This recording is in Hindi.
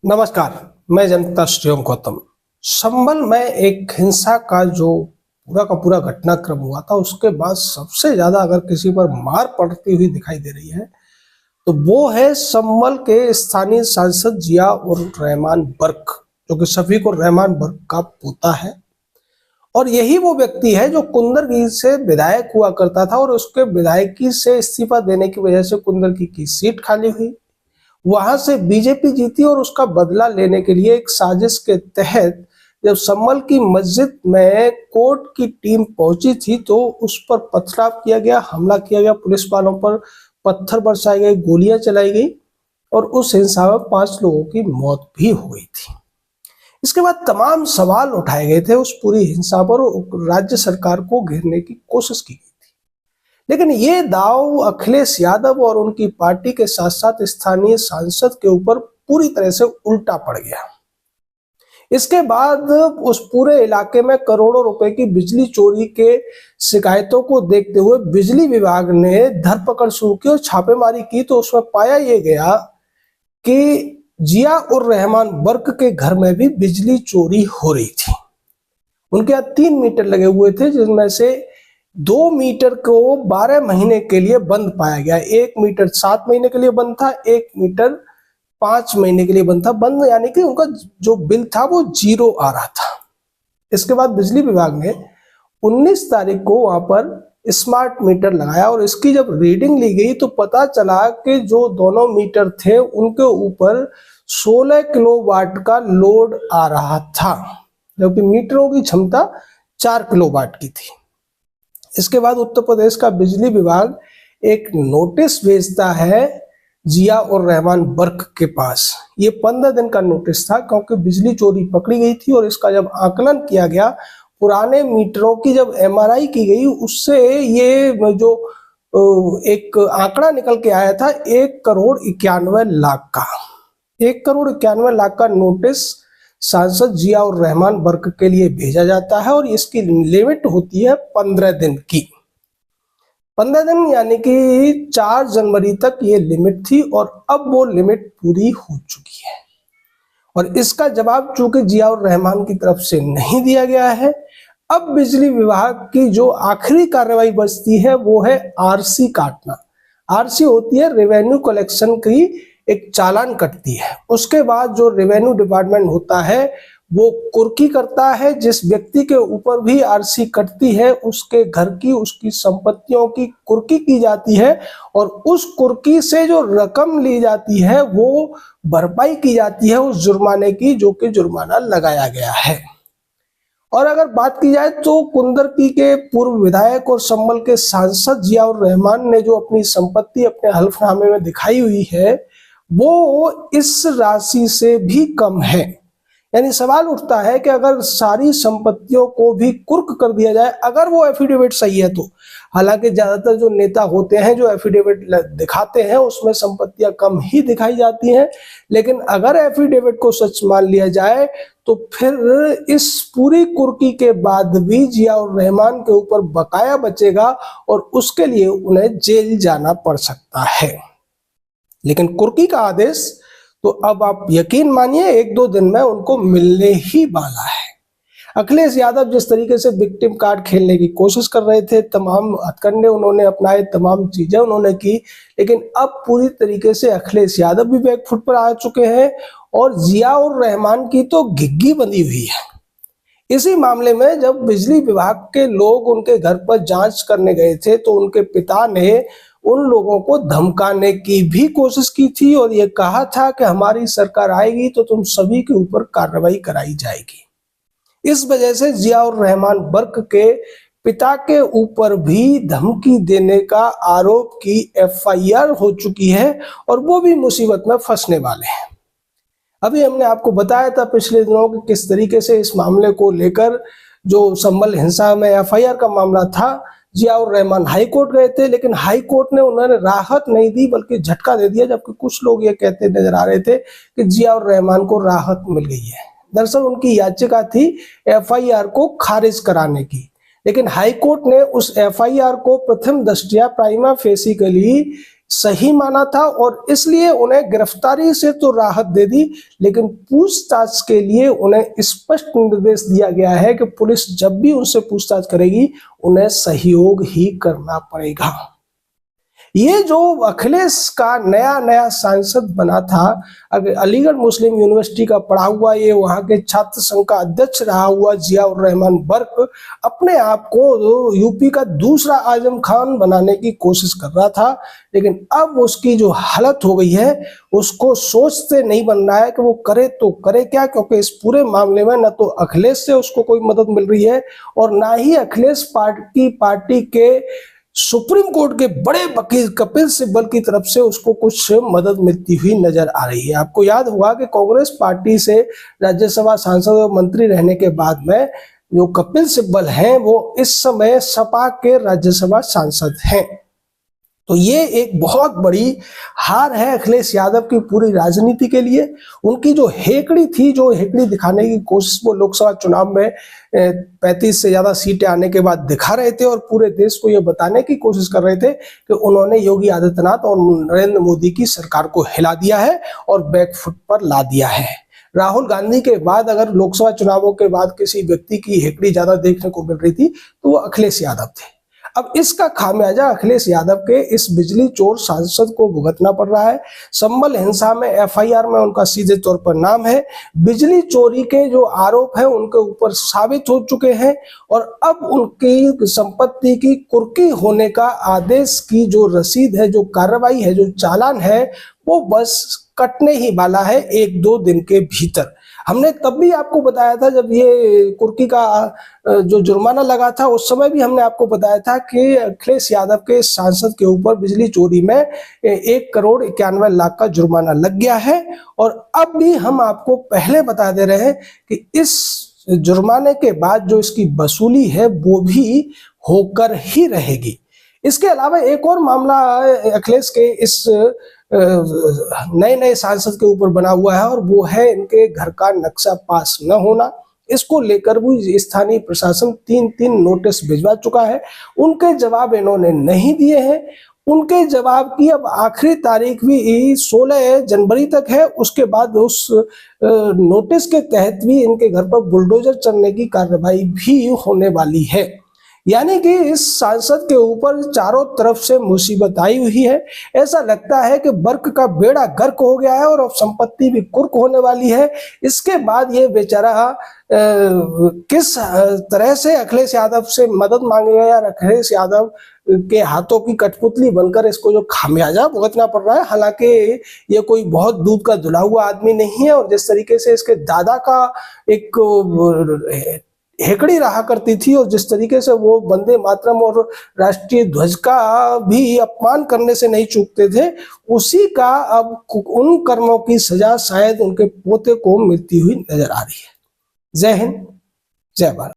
नमस्कार। मैं जनता श्रीओम गौतम। संभल में एक हिंसा का जो पूरा का पूरा घटनाक्रम हुआ था, उसके बाद सबसे ज्यादा अगर किसी पर मार पड़ती हुई दिखाई दे रही है तो वो है संभल के स्थानीय सांसद जिया उर रहमान बर्क, जो कि शफीक उर रहमान बर्क का पोता है। और यही वो व्यक्ति है जो कुंदरगी से विधायक हुआ करता था और उसके विधायकी से इस्तीफा देने की वजह से कुंदरगी की सीट खाली हुई। वहां से बीजेपी जीती और उसका बदला लेने के लिए एक साजिश के तहत जब संभल की मस्जिद में कोर्ट की टीम पहुंची थी तो उस पर पथराव किया गया, हमला किया गया, पुलिस वालों पर पत्थर बरसाए गए, गोलियां चलाई गई और उस हिंसा में 5 लोगों की मौत भी हो गई थी। इसके बाद तमाम सवाल उठाए गए थे उस पूरी हिंसा पर और राज्य सरकार को घेरने की कोशिश की गई। लेकिन ये दांव अखिलेश यादव और उनकी पार्टी के साथ साथ स्थानीय सांसद के ऊपर पूरी तरह से उल्टा पड़ गया। इसके बाद उस पूरे इलाके में करोड़ों रुपए की बिजली चोरी के शिकायतों को देखते हुए बिजली विभाग ने धरपकड़ शुरू की और छापेमारी की तो उसमें पाया यह गया कि जिया उर रहमान बर्क के घर में भी बिजली चोरी हो रही थी। उनके यहाँ 3 मीटर लगे हुए थे, जिसमें से 2 मीटर को 12 महीने के लिए बंद पाया गया। 1 मीटर 7 महीने के लिए बंद था, 1 मीटर 5 महीने के लिए बंद था। बंद यानी कि उनका जो बिल था वो 0 आ रहा था। इसके बाद बिजली विभाग ने 19 तारीख को वहां पर स्मार्ट मीटर लगाया और इसकी जब रीडिंग ली गई तो पता चला कि जो दोनों मीटर थे उनके ऊपर 16 किलोवाट का लोड आ रहा था, जबकि मीटरों की क्षमता 4 किलोवाट की थी। इसके बाद उत्तर प्रदेश का बिजली विभाग एक नोटिस भेजता है जिया और रहमान बर्क के पास। ये 15 दिन का नोटिस था क्योंकि बिजली चोरी पकड़ी गई थी और इसका जब आकलन किया गया, पुराने मीटरों की जब एमआरआई की गई, उससे ये जो एक आंकड़ा निकल के आया था 1,91,00,000 का। 1,91,00,000 का नोटिस सांसद जिया उर रहमान बर्क के लिए भेजा जाता है और इसकी लिमिट होती है 15 दिन की। 15 दिन यानी कि 4 जनवरी तक ये लिमिट थी और अब वो लिमिट पूरी हो चुकी है और इसका जवाब चूंकि जिया उर रहमान की तरफ से नहीं दिया गया है, अब बिजली विभाग की जो आखिरी कार्रवाई बचती है वो है आरसी काटना। आरसी होती है रेवेन्यू कलेक्शन की, एक चालान कटती है। उसके बाद जो रेवेन्यू डिपार्टमेंट होता है वो कुर्की करता है। जिस व्यक्ति के ऊपर भी आरसी कटती है उसके घर की, उसकी संपत्तियों की कुर्की की जाती है और उस कुर्की से जो रकम ली जाती है वो भरपाई की जाती है उस जुर्माने की, जो कि जुर्माना लगाया गया है। और अगर बात की जाए तो कुंदरकी के पूर्व विधायक और संभल के सांसद जिया उर रहमान ने जो अपनी संपत्ति अपने हल्फनामे में दिखाई हुई है वो इस राशि से भी कम है। यानी सवाल उठता है कि अगर सारी संपत्तियों को भी कुर्क कर दिया जाए, अगर वो एफिडेविट सही है तो। हालांकि ज्यादातर जो नेता होते हैं जो एफिडेविट दिखाते हैं उसमें संपत्तियां कम ही दिखाई जाती हैं, लेकिन अगर एफिडेविट को सच मान लिया जाए तो फिर इस पूरी कुर्की के बाद भी जिया उर रहमान के ऊपर बकाया बचेगा और उसके लिए उन्हें जेल जाना पड़ सकता है। लेकिन कुर्की का आदेश तो अब आप यकीन मानिए 1-2 दिन में उनको मिलने ही वाला है। अखिलेश यादव जिस तरीके से विक्टिम कार्ड खेलने की कोशिश कर रहे थे, तमाम हथकंडे उन्होंने अपनाए, तमाम चीजें उन्होंने की, लेकिन अब पूरी तरीके से अखिलेश यादव भी बैकफुट पर आ चुके हैं और जिया उर रहमान की तो घिग्गी बंधी हुई है। इसी मामले में जब बिजली विभाग के लोग उनके घर पर जांच करने गए थे तो उनके पिता ने उन लोगों को धमकाने की भी कोशिश की थी और ये कहा था कि हमारी सरकार आएगी तो तुम सभी के ऊपर कार्रवाई कराई जाएगी। इस वजह से जिया उर रहमान बर्क के पिता के ऊपर भी धमकी देने का आरोप की एफआईआर हो चुकी है और वो भी मुसीबत में फंसने वाले हैं। अभी हमने आपको बताया था पिछले दिनों कि किस तरीके से इस मामले को लेकर जो संभल हिंसा में एफआईआर का मामला था, जिया उर रहमान हाई कोर्ट गए थे, लेकिन हाई कोर्ट ने उन्हें राहत नहीं दी बल्कि झटका दे दिया, जबकि कुछ लोग ये कहते नजर आ रहे थे कि जिया उर रहमान को राहत मिल गई है। दरअसल उनकी याचिका थी एफआईआर को खारिज कराने की, लेकिन हाई कोर्ट ने उस एफआईआर को प्रथम दृष्टया प्राइमा फेसिकली सही माना था और इसलिए उन्हें गिरफ्तारी से तो राहत दे दी, लेकिन पूछताछ के लिए उन्हें स्पष्ट निर्देश दिया गया है कि पुलिस जब भी उनसे पूछताछ करेगी उन्हें सहयोग ही करना पड़ेगा। ये जो अखिलेश का नया नया सांसद बना था, अलीगढ़ मुस्लिम यूनिवर्सिटी का पढ़ा हुआ, ये वहाँ के छात्र संघ का अध्यक्ष रहा हुआ जियाउर रहमान बर्क अपने आप को यूपी का दूसरा आजम खान बनाने की कोशिश कर रहा था, लेकिन अब उसकी जो हालत हो गई है उसको सोचते नहीं बन रहा है कि वो करे तो करे क्या, क्योंकि इस पूरे मामले में न तो अखिलेश से उसको कोई मदद मिल रही है और ना ही अखिलेश पार्टी के सुप्रीम कोर्ट के बड़े वकील कपिल सिब्बल की तरफ से उसको कुछ मदद मिलती हुई नजर आ रही है। आपको याद होगा कि कांग्रेस पार्टी से राज्यसभा सांसद और मंत्री रहने के बाद में जो कपिल सिब्बल हैं वो इस समय सपा के राज्यसभा सांसद हैं। तो ये एक बहुत बड़ी हार है अखिलेश यादव की पूरी राजनीति के लिए। उनकी जो हेकड़ी थी, जो हेकड़ी दिखाने की कोशिश वो लोकसभा चुनाव में 35 से ज्यादा सीटें आने के बाद दिखा रहे थे और पूरे देश को ये बताने की कोशिश कर रहे थे कि उन्होंने योगी आदित्यनाथ और नरेंद्र मोदी की सरकार को हिला दिया है और बैकफुट पर ला दिया है। राहुल गांधी के बाद अगर लोकसभा चुनावों के बाद किसी व्यक्ति की हेकड़ी ज्यादा देखने को मिल रही थी तो वो अखिलेश यादव थे। अब इसका खामियाजा अखिलेश यादव के इस बिजली चोर सांसद को भुगतना पड़ रहा है। संभल हिंसा में एफआईआर में उनका सीधे तौर पर नाम है। बिजली चोरी के जो आरोप है उनके ऊपर साबित हो चुके हैं और अब उनकी संपत्ति की कुर्की होने का आदेश की जो रसीद है, जो कार्रवाई है, जो चालान है, वो बस कटने ही वाला है 1-2 दिन के भीतर। हमने तब भी आपको बताया था जब ये कुर्की का जो जुर्माना लगा था, उस समय भी हमने आपको बताया था कि अखिलेश यादव के सांसद के ऊपर बिजली चोरी में 1,91,00,000 का जुर्माना लग गया है। और अब भी हम आपको पहले बता दे रहे हैं कि इस जुर्माने के बाद जो इसकी वसूली है वो भी होकर ही रहेगी। इसके अलावा एक और मामला अखिलेश के इस नए नए सांसद के ऊपर बना हुआ है और वो है इनके घर का नक्शा पास न होना। इसको लेकर भी स्थानीय प्रशासन 3-3 नोटिस भिजवा चुका है। उनके जवाब इन्होंने नहीं दिए हैं। उनके जवाब की अब आखिरी तारीख भी 16 जनवरी तक है। उसके बाद उस नोटिस के तहत भी इनके घर पर बुलडोजर चलने की कार्रवाई भी होने वाली है। यानी कि इस सांसद के ऊपर चारों तरफ से मुसीबत आई हुई है। ऐसा लगता है कि बर्क का बेड़ा गर्क हो गया है और अब संपत्ति भी कुर्क होने वाली है। इसके बाद ये बेचारा किस तरह से अखिलेश यादव से मदद मांगेगा या अखिलेश यादव के हाथों की कठपुतली बनकर इसको जो खामियाजा भुगतना पड़ रहा है। हालांकि ये कोई बहुत दूध का धुला हुआ आदमी नहीं है और जिस तरीके से इसके दादा का एक हेकड़ी रहा करती थी और जिस तरीके से वो वंदे मातरम और राष्ट्रीय ध्वज का भी अपमान करने से नहीं चूकते थे, उसी का अब उन कर्मों की सजा शायद उनके पोते को मिलती हुई नजर आ रही है। जय हिंद, जय भारत।